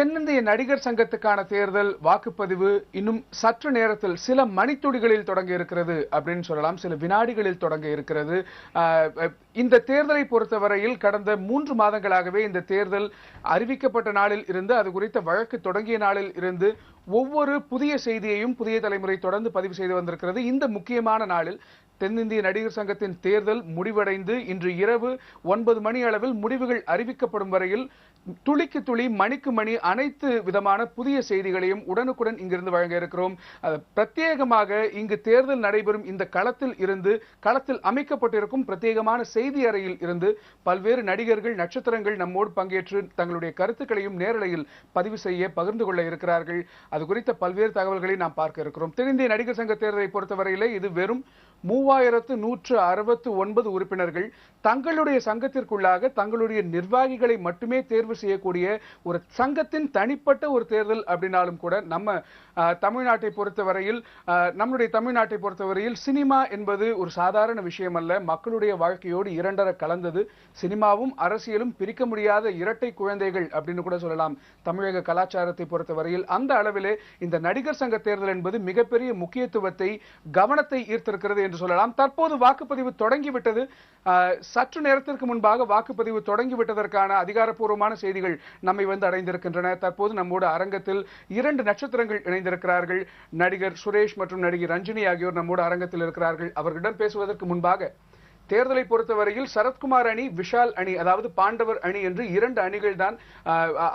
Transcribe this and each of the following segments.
தென்னிந்திய நடிகர் சங்கத்துக்கான தேர்தல் வாக்குப்பதிவு இன்னும் சற்று நேரத்தில் சில மணித்துளிகளில் தொடங்க இருக்கிறது அப்படின்னு சொல்லலாம். சில வினாடிகளில் தொடங்க இருக்கிறது. இந்த தேர்தலை பொறுத்தவரையில் கடந்த 3 மாதங்களாகவே இந்த தேர்தல் அறிவிக்கப்பட்ட நாளில் இருந்து அது குறித்த வழக்கு தொடங்கிய நாளில் இருந்து ஒவ்வொரு புதிய செய்தியையும் புதிய தலைமுறை தொடர்ந்து பதிவு செய்து வந்திருக்கிறது. இந்த முக்கியமான நாளில் தென்னிந்திய நடிகர் சங்கத்தின் தேர்தல் முடிவடைந்து இன்று இரவு 9 மணி அளவில் முடிவுகள் அறிவிக்கப்படும் வரையில் துளிக்கு துளி மணிக்கு மணி அனைத்து விதமான புதிய செய்திகளையும் உடனுக்குடன் இங்கிருந்து வழங்க இருக்கிறோம். பிரத்யேகமாக இங்கு தேர்தல் நடைபெறும் இந்த களத்தில் அமைக்கப்பட்டிருக்கும் பிரத்யேகமான செய்தி அறையில் இருந்து பல்வேறு நடிகர்கள் நட்சத்திரங்கள் நம்மோடு பங்கேற்று தங்களுடைய கருத்துக்களையும் நேரலையில் பதிவு செய்ய பகிர்ந்து கொள்ள இருக்கிறார்கள். அது குறித்த பல்வேறு தகவல்களை நாம் பார்க்க இருக்கிறோம். தென்னிந்திய நடிகர் சங்க தேர்தலை பொறுத்தவரையிலே இது வெறும் 3169 உறுப்பினர்கள் தங்களுடைய சங்கத்திற்குள்ளாக தங்களுடைய நிர்வாகிகளை மட்டுமே தேர்வு செய்யக்கூடிய ஒரு சங்கத்தின் தனிப்பட்ட ஒரு தேர்தல் அப்படின்னாலும் கூட நம்முடைய தமிழ்நாட்டை பொறுத்தவரையில் சினிமா என்பது ஒரு சாதாரண விஷயம் அல்ல. மக்களுடைய வாழ்க்கையோடு இரண்டர கலந்தது. சினிமாவும் அரசியலும் பிரிக்க முடியாத இரட்டை குழந்தைகள் அப்படின்னு கூட சொல்லலாம் தமிழக கலாச்சாரத்தை பொறுத்தவரையில். அந்த அளவிலே இந்த நடிகர் சங்க தேர்தல் என்பது மிகப்பெரிய முக்கியத்துவத்தை கவனத்தை ஈர்த்திருக்கிறது என்று சொல்லலாம். தற்போது வாக்குப்பதிவு தொடங்கிவிட்டது. சற்று நேரத்திற்கு முன்பாக வாக்குப்பதிவு தொடங்கிவிட்டதற்கான அதிகாரப்பூர்வமான செய்திகள் நம்மை அடைந்திருக்கின்றன. தற்போது நம்மோடு அரங்கத்தில் 2 நட்சத்திரங்கள் இணைந்திருக்கிறார்கள். நடிகர் சுரேஷ் மற்றும் நடிகை ரஞ்சினி ஆகியோர் நம்மோடு அரங்கத்தில் இருக்கிறார்கள். அவர்களிடம் பேசுவதற்கு முன்பாக தேர்தலை பொறுத்தவரையில் சரத்குமார் அணி, விஷால் அணி, அதாவது பாண்டவர் அணி என்று 2 அணிகள் தான்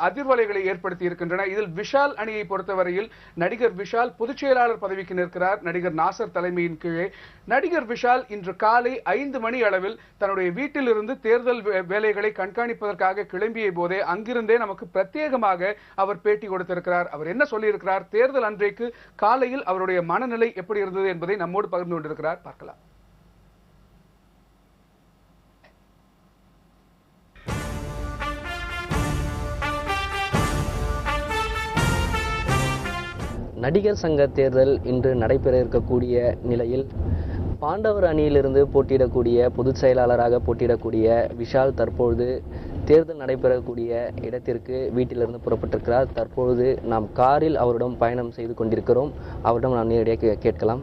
அதிர்வலைகளை ஏற்படுத்தி இருக்கின்றன. இதில் விஷால் அணியை பொறுத்தவரையில் நடிகர் விஷால் பொதுச் செயலாளர் பதவிக்கு நிற்கிறார் நடிகர் நாசர் தலைமையின் கீழே. நடிகர் விஷால் இன்று காலை 5 மணி அளவில் தன்னுடைய வீட்டிலிருந்து தேர்தல் வேலைகளை கண்காணிப்பதற்காக கிளம்பிய போதே அங்கிருந்தே நமக்கு பிரத்யேகமாக அவர் பேட்டி கொடுத்திருக்கிறார். அவர் என்ன சொல்லியிருக்கிறார், தேர்தல் அன்றைக்கு காலையில் அவருடைய மனநிலை எப்படி இருந்தது என்பதை நம்மோடு பகிர்ந்து கொண்டிருக்கிறார். பார்க்கலாம். நடிகர் சங்க தேர்தல் இன்று நடைபெற இருக்கக்கூடிய நிலையில் பாண்டவர் அணியிலிருந்து போட்டியிடக்கூடிய பொதுச் செயலாளராக போட்டியிடக்கூடிய விஷால் தற்பொழுது தேர்தல் நடைபெறக்கூடிய இடத்திற்கு வீட்டிலிருந்து புறப்பட்டிருக்கிறார். தற்பொழுது நாம் காரில் அவரிடம் பயணம் செய்து கொண்டிருக்கிறோம். அவரிடம் நாம் நேரடியாக கேட்கலாம்.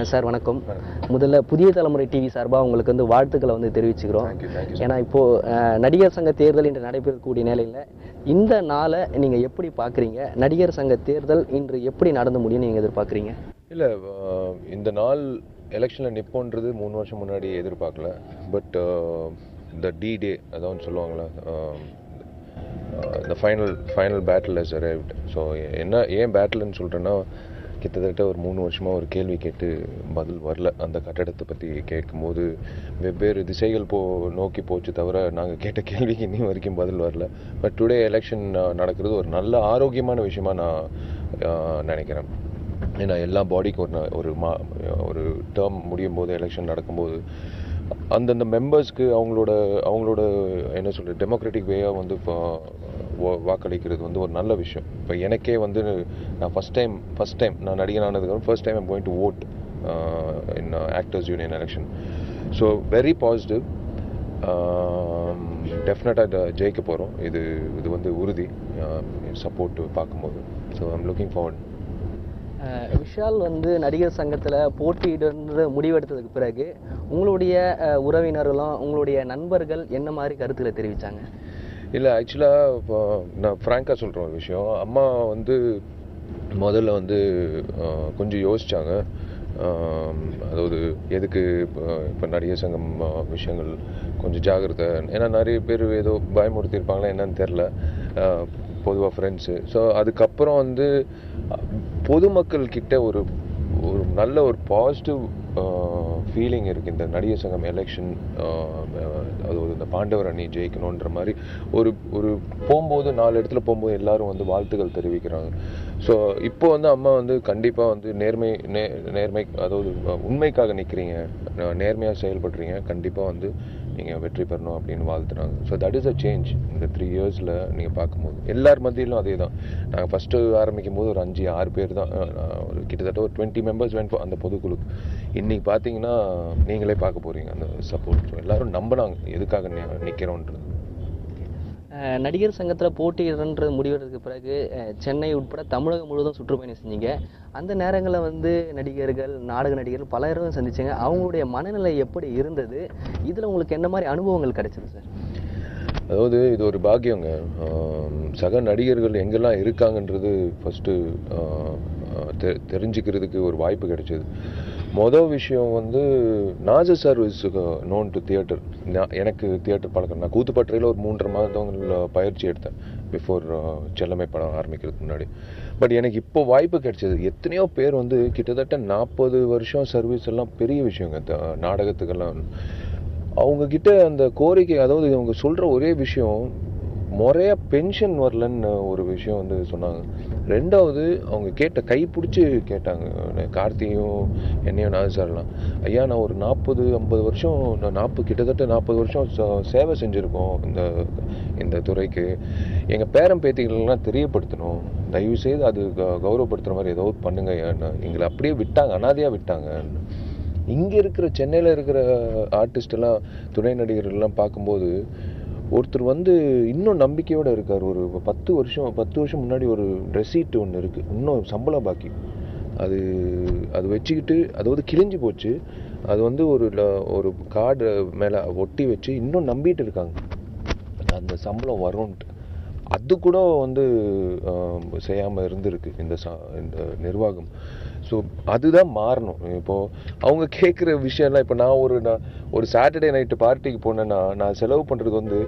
சார் வணக்கம். முதல்ல புதிய தலைமுறை டிவி சார்பாக உங்களுக்கு வாழ்த்துக்களை தெரிவிச்சுக்கிறோம். ஏன்னா இப்போது நடிகர் சங்க தேர்தல் இன்று நடைபெறக்கூடிய நிலையில் இந்த நாளை நீங்கள் எப்படி பார்க்குறீங்க? நடிகர் சங்க தேர்தல் இன்று எப்படி நடந்து முடியும்னு நீங்கள் எதிர்பார்க்குறீங்க? இல்லை, இந்த நாள் எலெக்ஷனில் நிற்போன்றது 3 வருஷம் முன்னாடி எதிர்பார்க்கல. பட் இந்த D-Day அதான் சொல்லுவாங்களே, இந்த final battle has arrived. So ஏன் பேட்டில்னு சொல்கிறேன்னா, கிட்டத்தட்ட ஒரு 3 வருஷமாக ஒரு கேள்வி கேட்டு பதில் வரல. அந்த கட்டடத்தை பற்றி கேட்கும்போது வெவ்வேறு திசைகள் நோக்கி போச்சு தவிர நாங்கள் கேட்ட கேள்விக்கு இன்னும் வரைக்கும் பதில் வரல. பட் டுடே எலெக்ஷன் நடக்கிறது ஒரு நல்ல ஆரோக்கியமான விஷயமா நான் நினைக்கிறேன். ஏன்னா எல்லா பாடிக்கும் ஒரு டேர்ம் முடியும் போது, எலெக்ஷன் நடக்கும்போது அந்தந்த மெம்பர்ஸ்க்கு அவங்களோட என்ன சொல்கிறது, டெமோக்ராட்டிக் வேயாக இப்போ வாக்களிக்கிறது ஒரு நல்ல விஷயம். இப்போ எனக்கே நான் ஃபஸ்ட் டைம் நான் நடிகனானதுக்கு first time I'm going to vote in actors union election. So very positive. டெஃபினட்டாக ஜெயிக்க போகிறோம். இது உறுதி சப்போர்ட் பார்க்கும்போது. So I'm looking forward. Vishal நடிகர் சங்கத்தில் போட்டியிட முடிவெடுத்ததுக்கு பிறகு உங்களுடைய உறவினர்களும் உங்களுடைய நண்பர்கள் என்ன மாதிரி கருத்துக்களை தெரிவித்தாங்க? இல்லை, ஆக்சுவலாக நான் ஃப்ராங்காக சொல்கிற ஒரு விஷயம். அம்மா முதல்ல கொஞ்சம் யோசித்தாங்க. அதாவது எதுக்கு இப்போ நடிகர் சங்கம் விஷயங்கள் கொஞ்சம் ஜாகிரதை, ஏன்னா நிறைய பேர் ஏதோ பயமுறுத்தியிருப்பாங்களா என்னன்னு தெரில, பொதுவாக ஃப்ரெண்ட்ஸு. ஸோ அதுக்கப்புறம் பொதுமக்கள் கிட்ட ஒரு நல்ல ஒரு பாசிட்டிவ் ஃபீலிங் இருக்குது இந்த நடிகர் சங்கம் எலெக்ஷன். அதாவது இந்த பாண்டவர் அணி ஜெயிக்கணுன்ற மாதிரி ஒரு போகும்போது 4 இடத்துல போகும்போது எல்லாரும் வாழ்த்துக்கள் தெரிவிக்கிறாங்க. ஸோ இப்போ அம்மா கண்டிப்பாக நேர்மை அதாவது உண்மைக்காக நிற்கிறீங்க, நேர்மையாக செயல்படுறீங்க, கண்டிப்பாக நீங்கள் வெற்றி பெறணும் அப்படின்னு வாழ்த்துறாங்க. So that is a change. இந்த 3 இயர்ஸில் நீங்கள் பார்க்கும்போது எல்லார் மத்தியிலும் அதே தான். நாங்கள் ஃபஸ்ட்டு ஆரம்பிக்கும் போது ஒரு 5-6 பேர் தான், கிட்டத்தட்ட ஒரு 20 மெம்பர்ஸ் வேணும் அந்த பொதுக்குழு. இன்றைக்கி பார்த்தீங்கன்னா நீங்களே பார்க்க போகிறீங்க அந்த சப்போர்ட். ஸோ எல்லோரும் நம்பினாங்க எதுக்காக நிற்கிறோன்றது. நடிகர் சங்கத்தில் போட்டியிடன்ற முடிவெடுத்ததுக்கு பிறகு சென்னை உட்பட தமிழகம் முழுவதும் சுற்றுப்பயணம் செஞ்சீங்க. அந்த நேரங்களில் வந்து நடிகர்கள், நாடக நடிகர்கள் பலரும் சந்திச்சிங்க. அவங்களுடைய மனநிலை எப்படி இருந்தது? இதில் உங்களுக்கு என்ன மாதிரி அனுபவங்கள் கிடைச்சது சார்? அதாவது இது ஒரு பாக்கியங்க. சக நடிகர்கள் எங்கெல்லாம் இருக்காங்கன்றது ஃபஸ்ட்டு தெரிஞ்சுக்கிறதுக்கு ஒரு வாய்ப்பு கிடைச்சது. மொதல் விஷயம் வந்து Nassar sir is known to theatre. எனக்கு தியேட்டர் பழக்கம். நான் கூத்துப்பட்டறையில் ஒரு 3.5 மாதங்கள் பயிற்சி எடுத்தேன் பிஃபோர் செல்லமை படம் ஆரம்பிக்கிறதுக்கு முன்னாடி. பட் எனக்கு இப்போ வாய்ப்பு கிடைச்சது. எத்தனையோ பேர் வந்து கிட்டத்தட்ட 40 வருஷம் சர்வீஸ் எல்லாம் பெரிய விஷயங்க நாடகத்துக்கெல்லாம். அவங்கக்கிட்ட அந்த கோரிக்கை, அதாவது அவங்க சொல்கிற ஒரே விஷயம், முறையாக பென்ஷன் வரலன்னு ஒரு விஷயம் வந்து சொன்னாங்க. ரெண்டாவது அவங்க கைப்பிடிச்சி கேட்டாங்க, கார்த்தியும் என்னையும் நாஜர் சார்லாம், ஐயா நான் ஒரு 40-50 வருஷம், கிட்டத்தட்ட 40 வருஷம் சேவை செஞ்சுருக்கோம் இந்த துறைக்கு. எங்கள் பேரன் பேத்திகளெல்லாம் தெரியப்படுத்தணும், தயவுசெய்து அது கௌரவப்படுத்துகிற மாதிரி ஏதோ பண்ணுங்க. எங்களை அப்படியே விட்டாங்க, அனாதையாக விட்டாங்க. இங்கே இருக்கிற சென்னையில் இருக்கிற ஆர்டிஸ்டெல்லாம், துணை நடிகர்கள்லாம் பார்க்கும்போது ஒருத்தர் வந்து இன்னும் நம்பிக்கையோடு இருக்கார். ஒரு 10 வருஷம் முன்னாடி ஒரு ரெசீட் ஒன்று இருக்குது, இன்னும் சம்பள பாக்கி. அது வச்சுக்கிட்டு, அதாவது கிழிஞ்சு போச்சு, அது வந்து ஒரு கார்டு மேலே ஒட்டி வச்சு இன்னும் நம்பிட்டு இருக்காங்க அந்த சம்பளம் வரும்ன்ட்டு. அது கூட வந்து செய்யாமல் இருந்திருக்கு இந்த நிர்வாகம். ஸோ அதுதான் மாறணும். இப்போது அவங்க கேட்குற விஷயம்லாம், இப்போ நான் ஒரு சாட்டர்டே நைட்டு பார்ட்டிக்கு போனேன்னா நான் செலவு பண்ணுறது வந்து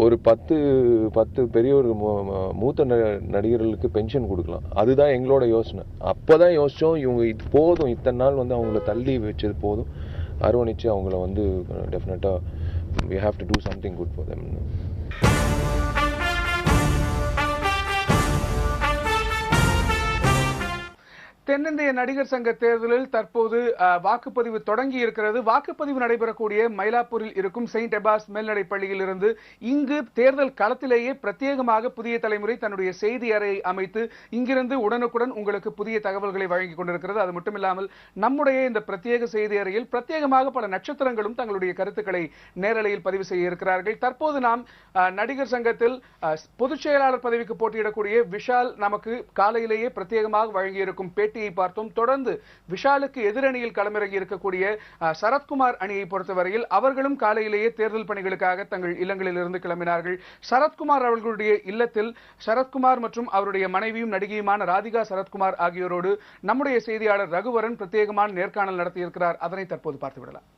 ஒரு 10 பெரிய ஒரு மூத்த நடிகர்களுக்கு பென்ஷன் கொடுக்கலாம். அதுதான் எங்களோட யோசனை. அப்போ தான் யோசித்தோம், இவங்க இது போதும், இத்தனை நாள் வந்து அவங்கள தள்ளி வச்சது போதும், அரவணைச்சு அவங்கள வந்து டெஃபினட்டாக we have to do something good for them. தென்னிந்திய நடிகர் சங்க தேர்தலில் தற்போது வாக்குப்பதிவு தொடங்கி இருக்கிறது. வாக்குப்பதிவு நடைபெறக்கூடிய மயிலாப்பூரில் இருக்கும் செயின்ட் எபாஸ் மேல்நிலைப் பள்ளியில் இருந்து இங்கு தேர்தல் களத்திலேயே பிரத்யேகமாக புதிய தலைமுறை தன்னுடைய செய்தி அறையை அமைத்து இங்கிருந்து உடனுக்குடன் உங்களுக்கு புதிய தகவல்களை வழங்கிக் கொண்டிருக்கிறது. அது மட்டுமில்லாமல் நம்முடைய இந்த பிரத்யேக செய்தி அறையில் பிரத்யேகமாக பல நட்சத்திரங்களும் தங்களுடைய கருத்துக்களை நேரலையில் பதிவு செய்ய இருக்கிறார்கள். தற்போது நாம் நடிகர் சங்கத்தில் பொதுச் செயலாளர் பதவிக்கு போட்டியிடக்கூடிய விஷால் நமக்கு காலையிலேயே பிரத்யேகமாக வழங்கியிருக்கும் பேட்டியை பார்த்தோம். தொடர்ந்து விஷாலுக்கு எதிரணியில் களமிறங்கி இருக்கக்கூடிய சரத்குமார் அணியை பொறுத்தவரையில் அவர்களும் காலையிலேயே தேர்தல் பணிகளுக்காக தங்கள் இல்லங்களில் இருந்து கிளம்பினார்கள். சரத்குமார் அவர்களுடைய இல்லத்தில் சரத்குமார் மற்றும் அவருடைய மனைவியும் நடிகையுமான ராதிகா சரத்குமார் ஆகியோரோடு நம்முடைய செய்தியாளர் ரகுவரன் பிரத்யேகமான நேர்காணல் நடத்தியிருக்கிறார். அதனை தற்போது பார்த்துவிடலாம்.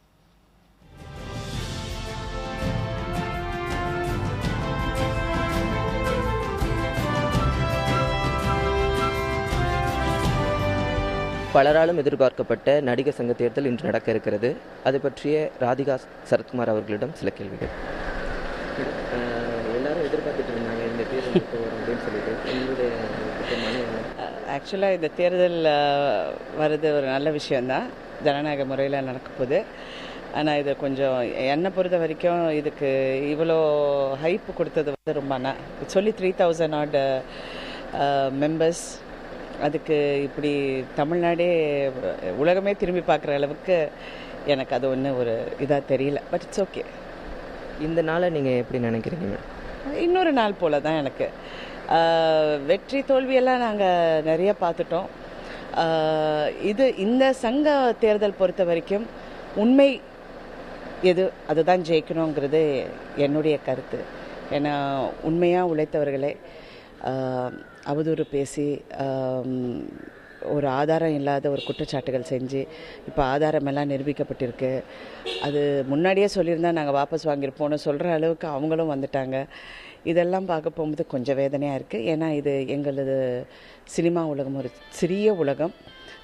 பலராலும் எதிர்பார்க்கப்பட்ட நடிகர் சங்க தேர்தல் இன்று நடக்க இருக்கிறது. அது பற்றிய ராதிகா சரத்குமார் அவர்களிடம் சில கேள்விகள். எல்லாரும் எதிர்பார்த்துட்டு இருந்தாங்க இந்த தேர்தல் வரும் அப்படின்னு சொல்லிட்டு. ஆக்சுவலாக இந்த தேர்தல் வர்றது ஒரு நல்ல விஷயந்தான், ஜனநாயக முறையில் நடக்கப்போகுது. ஆனால் இது கொஞ்சம் என்னை பொறுத்த வரைக்கும் இதுக்கு இவ்வளோ ஹைப்பு கொடுத்தது வந்து ரொம்ப சொல்லி 3000 odd மெம்பர்ஸ். அதுக்கு இப்படி தமிழ்நாடே உலகமே திரும்பி பார்க்குற அளவுக்கு எனக்கு அது ஒன்றும் ஒரு இதாக தெரியல. But it's okay. இந்த நாளை நீங்கள் எப்படி நினைக்கிறீங்க? இன்னொரு நாள் போல தான் எனக்கு. வெற்றி தோல்வியெல்லாம் நாங்கள் நிறைய பார்த்துட்டோம். இந்த சங்க தேர்தல் பொறுத்த வரைக்கும் உண்மை எது அதுதான் ஜெயிக்கணுங்கிறது என்னுடைய கருத்து. ஏன்னா உண்மையாக உழைத்தவர்களே அவதூறு பேசி ஒரு ஆதாரம் இல்லாத ஒரு குற்றச்சாட்டுகள் செஞ்சு இப்போ ஆதாரமெல்லாம் நிரூபிக்கப்பட்டிருக்கு. அது முன்னாடியே சொல்லியிருந்தால் நாங்கள் வாபஸ் வாங்கியிருப்போம்னு சொல்கிற அளவுக்கு அவங்களும் வந்துட்டாங்க. இதெல்லாம் பார்க்க போகும்போது கொஞ்சம் வேதனையாக இருக்குது. ஏன்னா இது எங்களது சினிமா உலகம் ஒரு சிறிய உலகம்.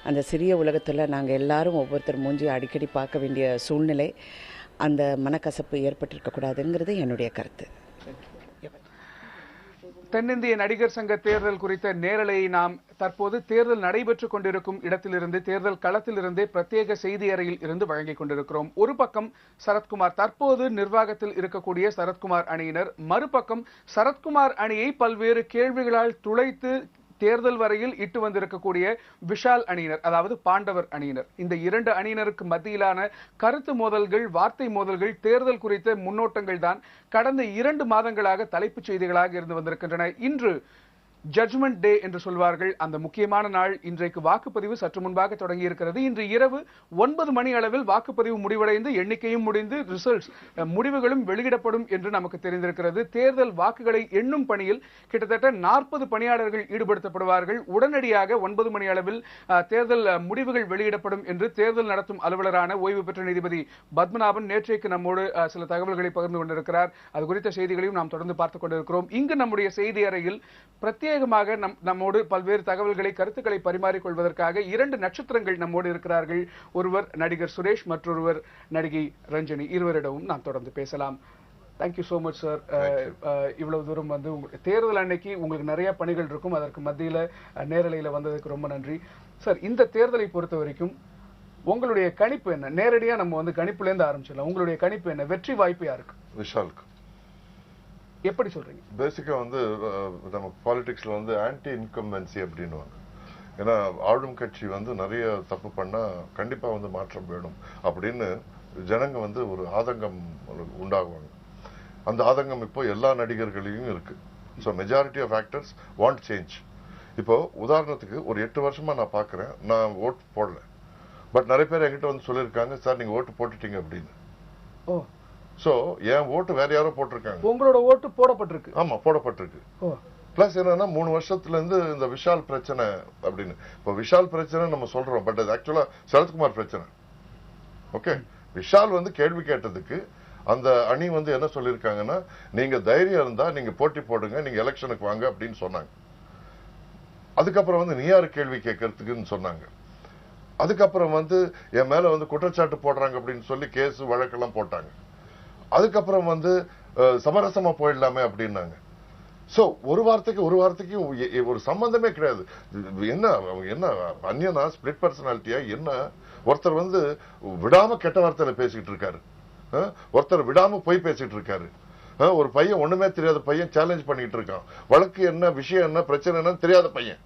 அந்த சிறிய உலகத்தில் நாங்கள் எல்லாரும் ஒவ்வொருத்தர் மூஞ்சி அடிக்கடி பார்க்க வேண்டிய சூழ்நிலை, அந்த மனக்கசப்பு ஏற்பட்டிருக்கக்கூடாதுங்கிறது என்னுடைய கருத்து. தென்னிந்திய நடிகர் சங்க தேர்தல் குறித்த நேரலையை நாம் தற்போது தேர்தல் நடைபெற்றுக் கொண்டிருக்கும் இடத்திலிருந்து, தேர்தல் களத்திலிருந்தே பிரத்யேக செய்தி அறையில் இருந்து வழங்கிக் கொண்டிருக்கிறோம். ஒரு பக்கம் சரத்குமார், தற்போது நிர்வாகத்தில் இருக்கக்கூடிய சரத்குமார் அணியினர், மறுபக்கம் சரத்குமார் அணியை பல்வேறு கேள்விகளால் துளைத்து தேர்தல் வரையில் இட்டு வந்திருக்கக்கூடிய விஷால் அணியினர், அதாவது பாண்டவர் அணியினர், இந்த இரண்டு அணியினருக்கு மத்தியிலான கருத்து மோதல்கள், வார்த்தை மோதல்கள், தேர்தல் குறித்த முன்னோட்டங்கள் தான் கடந்த 2 மாதங்களாக தலைப்புச் செய்திகளாக இருந்து வந்திருக்கின்றன. இன்று ஜட்ஜ்மெண்ட் டே என்று சொல்வார்கள், அந்த முக்கியமான நாள். இன்றைக்கு வாக்குப்பதிவு சற்று முன்பாக தொடங்கி இருக்கிறது. இன்று இரவு 9 மணி அளவில் வாக்குப்பதிவு முடிவடைந்து எண்ணிக்கையும் முடிந்து ரிசல்ட்ஸ் முடிவுகளும் வெளியிடப்படும் என்று நமக்கு தெரிந்திருக்கிறது. தேர்தல் வாக்குகளை எண்ணும் பணியில் கிட்டத்தட்ட 40 பணியாளர்கள் ஈடுபடுத்தப்படுவார்கள். உடனடியாக 9 மணி அளவில் தேர்தல் முடிவுகள் வெளியிடப்படும் என்று தேர்தல் நடத்தும் அலுவலரான ஓய்வு பெற்ற நீதிபதி பத்மநாபன் நேற்றைக்கு நம்மோடு சில தகவல்களை பகிர்ந்து கொண்டிருக்கிறார். அது குறித்த செய்திகளையும் நாம் தொடர்ந்து பார்த்துக் கொண்டிருக்கிறோம். இங்கு நம்முடைய செய்தி அறையில் பிரத்யேகமாக நம்மோடு பல்வேறு தகவல்களை, கருத்துக்களை பரிமாறிக்கொள்வதற்காக 2 நட்சத்திரங்கள் நம்மோடு இருக்கிறார்கள். ஒருவர் நடிகர் சுரேஷ், மற்றொருவர் நடிகை ரஞ்சனி. இருவரிடமும் நாம் தொடர்ந்து பேசலாம். Thank you so much sir. இவ்வளவு தூரம் வந்து தேர்தல் அன்னைக்கு உங்களுக்கு நிறைய பணிகள் இருக்கும், அதற்கு மத்தியில நேரலையில வந்ததுக்கு ரொம்ப நன்றி சார். இந்த தேர்தலை பொறுத்த வரைக்கும் உங்களுடைய கணிப்பு என்ன? நேரடியா நம்ம வந்து கணிப்புல இருந்து ஆரம்பிச்சிடலாம். உங்களுடைய கணிப்பு என்ன? வெற்றி வாய்ப்பு யாருக்கு? விஷாலுக்கு. எப்படி சொல்றீங்க? பேசிக்கா வந்து நம்ம பாலிடிக்ஸ்ல வந்து ஆன்டி இன்கம்பன்சி அப்படின்னுவாங்க. ஏன்னா ஆளும் கட்சி வந்து நிறைய தப்பு பண்ணா கண்டிப்பா வந்து மாற்றம் வேணும் அப்படின்னு ஜனங்க வந்து ஒரு ஆதங்கம் உண்டாகுவாங்க. அந்த ஆதங்கம் இப்போ எல்லா நடிகர்களையும் இருக்கு. So majority of actors want change. இப்போ உதாரணத்துக்கு ஒரு 8 வருஷமா நான் பாக்குறேன், நான் ஓட்டு போடல. பட் நிறைய பேர் என்கிட்ட வந்து சொல்லியிருக்காங்க, சார் நீங்க ஓட்டு போட்டுட்டீங்க அப்படின்னு. ஓ, சோ என் ஓட்டு வேற யாரோ போட்டிருக்காங்க. உங்களோட ஓட்டு போடப்பட்டிருக்கு? ஆமா, போடப்பட்டிருக்கு. பிளஸ் என்னன்னா 3 வருஷத்துல இருந்து இந்த விஷால் பிரச்சனை அப்படின்னு. இப்போ விஷால் பிரச்சனை நம்ம சொல்றோம், பட் அது ஆக்சுவலா சரத்குமார் பிரச்சனை. ஓகே, விஷால் வந்து கேள்வி கேட்டதுக்கு அந்த அணி வந்து என்ன சொல்லிருக்காங்கன்னா, நீங்க தைரியம் இருந்தா நீங்க போட்டி போடுங்க, நீங்க எலெக்ஷனுக்கு வாங்க அப்படின்னு சொன்னாங்க. அதுக்கப்புறம் வந்து நீ யாரு கேள்வி கேட்கறதுக்குன்னு சொன்னாங்க. அதுக்கப்புறம் வந்து என் மேல வந்து குற்றச்சாட்டு போடுறாங்க அப்படின்னு சொல்லி கேஸ் வழக்கெல்லாம் போட்டாங்க. அதுக்கப்புறம் வந்து சமரசமா போயிடலாமே அப்படின்னாங்க. சோ ஒரு வார்த்தைக்கு ஒரு சம்பந்தமே கிடையாது. என்ன அந்நியனா, ஸ்பிளிட் பர்சனாலிட்டியா என்ன? ஒருத்தர் வந்து விடாம கெட்ட வார்த்தையில பேசிட்டு இருக்காரு, ஒருத்தர் விடாம போய் பேசிட்டு இருக்காரு. ஒரு பையன் ஒண்ணுமே தெரியாத பையன் சேலஞ்ச் பண்ணிட்டு இருக்கான். வழக்கு என்ன, விஷயம் என்ன, பிரச்சனை என்னன்னு தெரியாத பையன்.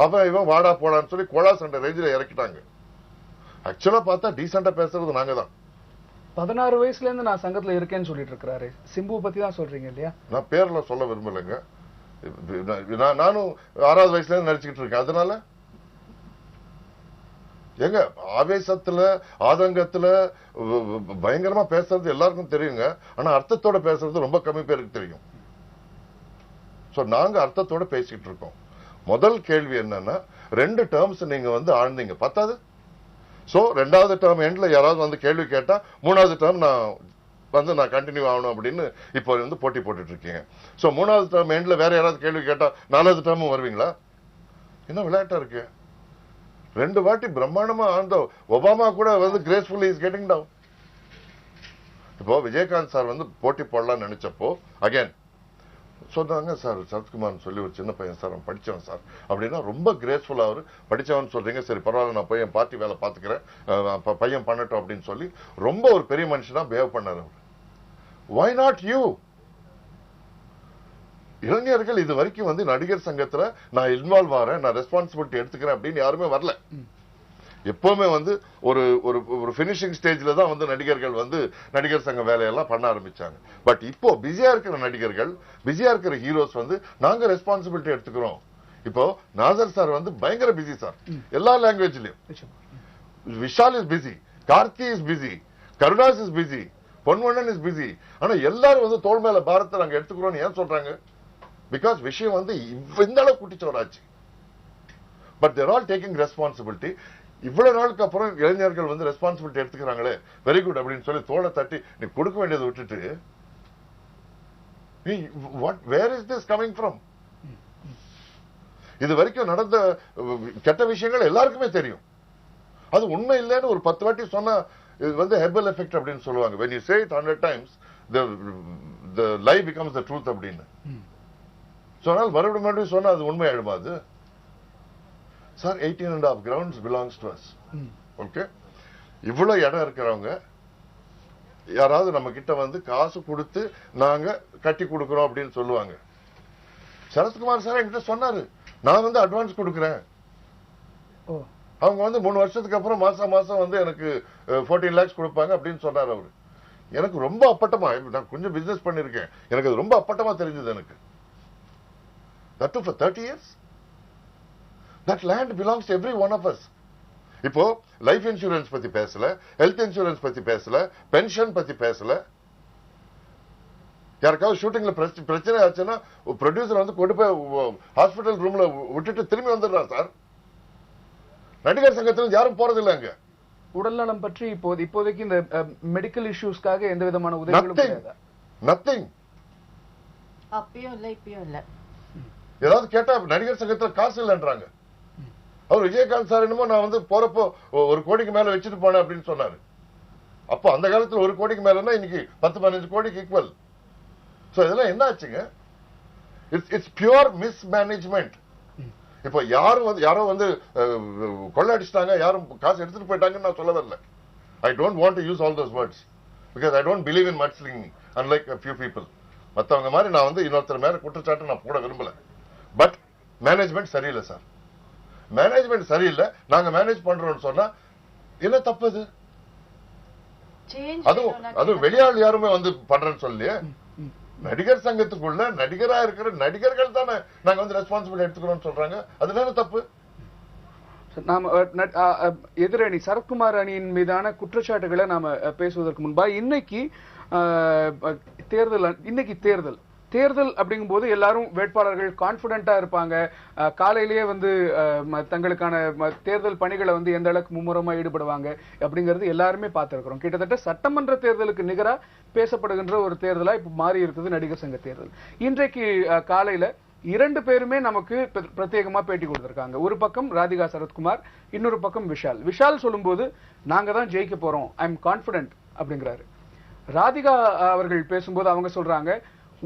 அவன் இவன் வாடா போடான்னு சொல்லி கொலா சண்டை ரேஞ்சில இறக்கிட்டாங்க. ஆக்சுவலா பார்த்தா டீசெண்டா பேசுறது நாங்க தான். 16 வயசுல இருந்து நான் சங்கத்துல இருக்கேன்னு சொல்லிட்டு இருக்கிறாரு. சிம்பு பத்தி தான் சொல்றீங்க இல்லையா? நான் பேர்ல சொல்ல விரும்பலைங்க. நானும் 6வது வயசுல இருந்து நடிச்சுக்கிட்டு இருக்கேன். அதனால எங்க ஆவேசத்துல, ஆதங்கத்துல பயங்கரமா பேசுறது எல்லாருக்கும் தெரியுங்க. ஆனா அர்த்தத்தோட பேசுறது ரொம்ப கம்மி பேருக்கு தெரியும். சோ நாங்க அர்த்தத்தோட பேசிட்டு இருக்கோம். முதல் கேள்வி என்னன்னா, 2 டேர்ம்ஸ் நீங்க வந்து ஆழ்ந்தீங்க, பத்தாது. சோ 2வது டேர்ம் எண்ட்ல யாராவது வந்து கேள்வி கேட்டா 3வது டேர்ம் நான் கண்டினியூ ஆகணும் அப்படின்னு இப்போ வந்து போட்டி போட்டுட்டு இருக்கீங்க. சோ 3வது டேர்ம் எண்ட்ல வேற யாராவது கேள்வி கேட்டா 4வது டேர்மும் வருவீங்களா? என்ன விளையாட்டா இருக்கு? 2 வாட்டி பிரம்மாண்டமா ஆழ்ந்த ஒபாமா கூட வந்து கிரேஸ்ஃபுல்லி இஸ் கெட்டிங் டவுன். இப்போ விஜயகாந்த் சார் வந்து போட்டி போடலாம்னு நினைச்சப்போ அகைன் சொன்னாங்க, சார் சரத்குமார் சொல்லி ஒரு சின்ன பையன் சார், அவன் படிச்சவன் சார் அப்படின்னா ரொம்ப கிரேஸ்ஃபுல்லா அவரு படிச்சவன் சொல்றீங்க, சரி பரவாயில்ல நான் போய் என் பார்ட்டி வேலை பாத்துக்கிறேன், பையன் பண்ணட்டும் அப்படின்னு சொல்லி ரொம்ப ஒரு பெரிய மனுஷனா பிஹேவ் பண்ணாரு அவரு. Why not you? இளைஞர்கள் இது வரைக்கும் வந்து நடிகர் சங்கத்துல நான் இன்வால்வ் ஆறேன், நான் ரெஸ்பான்சிபிலிட்டி எடுத்துக்கிறேன் அப்படின்னு யாருமே வரல. எப்பவுமே வந்து ஒரு பினிஷிங் ஸ்டேஜ்ல தான் வந்து நடிகர்கள் வந்து நடிகர் சங்க வேலையெல்லாம் பண்ண ஆரம்பிச்சாங்க. பட் இப்போ பிஸியா இருக்கிற நடிகர்கள், பிஸியா இருக்கிற ஹீரோஸ் வந்து நாங்க ரெஸ்பான்சிபிலிட்டி எடுத்துக்கிறோம். இப்போ நாசர் சார் வந்து பயங்கர பிஸி சார், எல்லா லாங்குவேஜ்லயும். Vishal is busy, Karthi is busy, Karunas is busy, Ponvannan is busy. ஆனா எல்லாரும் வந்து தோள் மேல பாரத்தை நாங்க எடுத்துக்கிறோம் ஏன் சொல்றாங்க? பிகாஸ் விஷயம் வந்து இந்த அளவு குட்டிச்சோராச்சு. But they're all taking responsibility. இவ்வளவு நாளுக்கு அப்புறம் இளைஞர்கள் வந்து ரெஸ்பான்சிபிலிட்டி எடுத்துக்கிறாங்களே, வெரி குட் அப்படின்னு சொல்லி தோளை தட்டி நீ கொடுக்க வேண்டியதை விட்டுட்டு where is this coming from? இது வரைக்கும் நடந்த கெட்ட விஷயங்கள் எல்லாருக்குமே தெரியும். அது உண்மை இல்லைன்னு ஒரு 10 வாட்டி சொன்னா இது வந்து ஹெர்பல் எஃபெக்ட் அப்படின்னு சொல்லுவாங்க. when you say it 100 times the lie becomes the truth அப்படின்னு சொன்னால் மறுபடியும் சொன்னா அது உண்மை ஆயிடுமா? அது sir 18.5 grounds belongs to us. Okay, இவ்வளவு இடம் இருக்கிறவங்க யாராவது நம்ம கிட்ட வந்து காசு கொடுத்து நாங்க கட்டி கொடுக்கிறோம் அப்படின்னு சொல்லுவாங்க. சரத்குமார் சார் என்கிட்ட சொன்னாரு, நான் வந்து அட்வான்ஸ் கொடுக்குறேன். அவங்க வந்து 3 வருஷத்துக்கு அப்புறம் மாசம் வந்து எனக்கு 14 lakhs கொடுப்பாங்க அப்படின்னு சொன்னார் அவரு. எனக்கு ரொம்ப அப்பட்டமா, நான் கொஞ்சம் பிசினஸ் பண்ணிருக்கேன், எனக்கு அது ரொம்ப அப்பட்டமா தெரிஞ்சது எனக்கு. That too for 30 years. That land belongs to every one of us. இப்போ லைஃப் இன்சூரன்ஸ் பத்தி பேசல, ஹெல்த் இன்சூரன்ஸ் பத்தி பேசல, பென்ஷன் பத்தி பேசல. யாருக்காவது ஷூட்டிங்ல பிரச்சனை ஆச்சுன்னா ப்ரொடியூசர் வந்து கொண்டு போய் ஹாஸ்பிட்டல் ரூம்ல விட்டுட்டு திரும்பி வந்துடுறான் சார். நடிகர் சங்கத்துல யாரும் போறது இல்ல. அங்க உடல்நலம் பற்றி இப்போதைக்கு இந்த மெடிக்கல் இஷ்யூஸ்க்காக எந்த விதமான உதவிகளும் கிடையாது. நத்திங். அப்பயும் இல்ல இப்பயும் இல்ல. ஏதாவது கேட்டா நடிகர் சங்கத்துல காசு இல்லைன்றாங்க. அவர் விஜயகாந்த் சார் என்னமோ நான் வந்து போறப்போ 1 கோடிக்கு மேல வச்சுட்டு போனேன் அப்படின்னு சொன்னாரு. அப்போ அந்த காலத்துல 1 கோடிக்கு மேலன்னா இன்னைக்கு 10-15 கோடிக்கு ஈக்குவல். சோ இதெல்லாம் என்ன ஆச்சுங்க? It's pure mismanagement. இப்போ யாரோ வந்து கொள்ளடிச்சிட்டாங்க, யாரும் காசு எடுத்துட்டு போயிட்டாங்கன்னு நான் சொல்ல வரல. I don't want to use all those words because I don't believe in mudslinging unlike a few people. மத்தவங்க மாதிரி நான் வந்து இன்னொருத்தர் மேல குற்றச்சாட்டு நான் போட விரும்பல. பட் மேனேஜ்மெண்ட் சரியில்லை சார். மேனேஜ்மெண்ட் சரியில்லை, நாங்க மேனேஜ் பண்றோம்னு சொன்னா என்ன தப்பு? அதுவும் வெளியாள் யாருமே வந்து பண்றேன்னு சொல்லி நடிகர் சங்கத்துக்குள்ள நடிகரா இருக்கிற நடிகர்கள் தானே நாங்க வந்து ரெஸ்பான்சிபிலிட்டி எடுத்துக்கிறோம்னு சொல்றாங்க. அதுல என்ன தப்பு? நாம எதிரணி சரத்குமார் அணியின் மீதான குற்றச்சாட்டுகளை நாம பேசுவதற்கு முன்பா இன்னைக்கு தேர்தல் அப்படிங்கும் போது எல்லாரும் வேட்பாளர்கள் கான்பிடென்டா இருப்பாங்க. காலையிலேயே வந்து தங்களுக்கான தேர்தல் பணிகளை வந்து எந்த அளவுக்கு மும்முரமா ஈடுபடுவாங்க அப்படிங்கிறது எல்லாருமே பார்த்திருக்கிறோம். கிட்டத்தட்ட சட்டமன்ற தேர்தலுக்கு நிகரா பேசப்படுகின்ற ஒரு தேர்தலா இப்ப மாறி இருக்குது நடிகர் சங்க தேர்தல். இன்றைக்கு காலையில 2 பேருமே நமக்கு பிரத்யேகமா பேட்டி கொடுத்திருக்காங்க. ஒரு பக்கம் ராதிகா சரத்குமார், இன்னொரு பக்கம் விஷால் சொல்லும்போது நாங்க தான் ஜெயிக்க போறோம், ஐ எம் கான்பிடென்ட் அப்படிங்கிறாரு. ராதிகா அவர்கள் பேசும்போது அவங்க சொல்றாங்க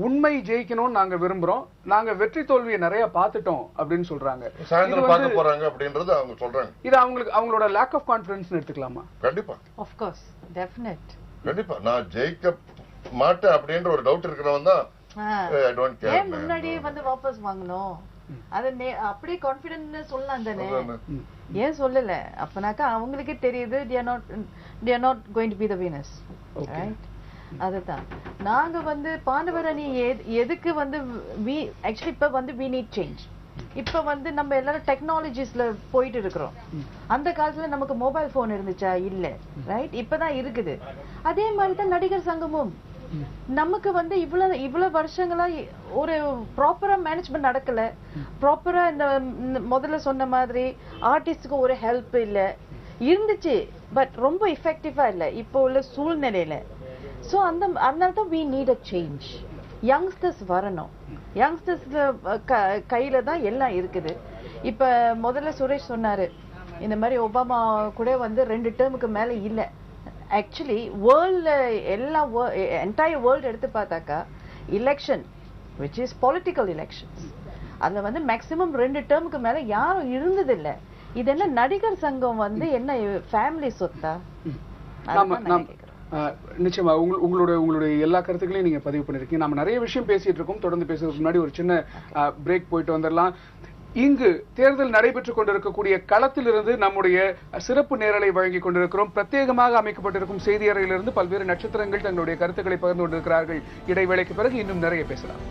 உண்மை ஜெயிக்கணும்னு நாங்க விரும்புறோம், நாங்க வெற்றி தோல்வியை நிறைய பார்த்துட்டோம் அப்படின்னு சொல்றாங்க. இது அவங்களோட லேக் ஆஃப் கான்ஃபிடன்ஸ் எடுத்துக்கலாமா? கண்டிப்பா, ஆஃப் கோர்ஸ், டெஃபினெட். கண்டிப்பா நான் ஜெயிக்க மாட்டேன் அப்படின்ற ஒரு டவுட் இருக்கிறவன் தான் ஏன் முன்னாடியே வந்து வாபஸ் வாங்கணும்? அது அப்படியே கான்ஃபிடென்ட்னு சொல்லலாம் தானே, ஏன் சொல்லல? அப்பனாக்கா அவங்களுக்கே தெரியுது they are not going to be the winners, right? அதுதான் நாங்க வந்து பாண்டவர் அணி எதுக்கு வந்து ஆக்சுவலி இப்ப வந்து we need change. இப்ப வந்து நம்ம எல்லாரும் டெக்னாலஜிஸ்ல போயிட்டு இருக்கிறோம். அந்த காலத்துல நமக்கு மொபைல் போன் இருந்துச்சா? இல்ல, ரைட்? இப்பதான் இருக்குது. அதே மாதிரிதான் நடிகர் சங்கமும் நமக்கு வந்து இவ்வளவு வருஷங்களா ஒரு ப்ராப்பரா மேனேஜ்மெண்ட் நடக்கல. ப்ராப்பரா இந்த முதல்ல சொன்ன மாதிரி ஆர்டிஸ்டுக்கு ஒரு ஹெல்ப் இல்ல, இருந்துச்சு பட் ரொம்ப எஃபெக்டிவா இல்ல இப்போ உள்ள சூழ்நிலையில. சோ அதனாலதான் we need a change. Youngsters வரணும். யங்ஸ்டர்ஸ் கையில தான் எல்லாம் இருக்குது. இப்ப முதல்ல சுரேஷ் சொன்னாரு இந்த மாதிரி ஒபாமா கூட வந்து 2 டேர்முக்கு மேல இல்ல. ஆக்சுவலி வேர்ல்ட்ல எல்லா என்டையர் வேர்ல்டு எடுத்து பார்த்தாக்கா election which is political elections அதுல வந்து மேக்சிமம் 2 டேர்முக்கு மேல யாரும் இருந்தது இல்ல. இது என்ன நடிகர் சங்கம் வந்து என்ன ஃபேமிலி சொத்தா? நிச்சயமா உங்களுடைய எல்லா கருத்துக்களையும் நீங்க பதிவு பண்ணிருக்கீங்க. நம்ம நிறைய விஷயம் பேசிட்டு இருக்கோம். தொடர்ந்து பேசுறதுக்கு முன்னாடி ஒரு சின்ன பிரேக் போயிட்டு வந்துடலாம். இங்கு தேர்தல் நடைபெற்றுக் கொண்டிருக்கக்கூடிய களத்திலிருந்து நம்முடைய சிறப்பு நேரலை வழங்கிக் கொண்டிருக்கிறோம். பிரத்யேகமாக அமைக்கப்பட்டிருக்கும் செய்தி அறையிலிருந்து பல்வேறு நட்சத்திரங்கள் தங்களுடைய கருத்துக்களை பகிர்ந்து கொண்டிருக்கிறார்கள். இடைவேளைக்கு பிறகு இன்னும் நிறைய பேசலாம்.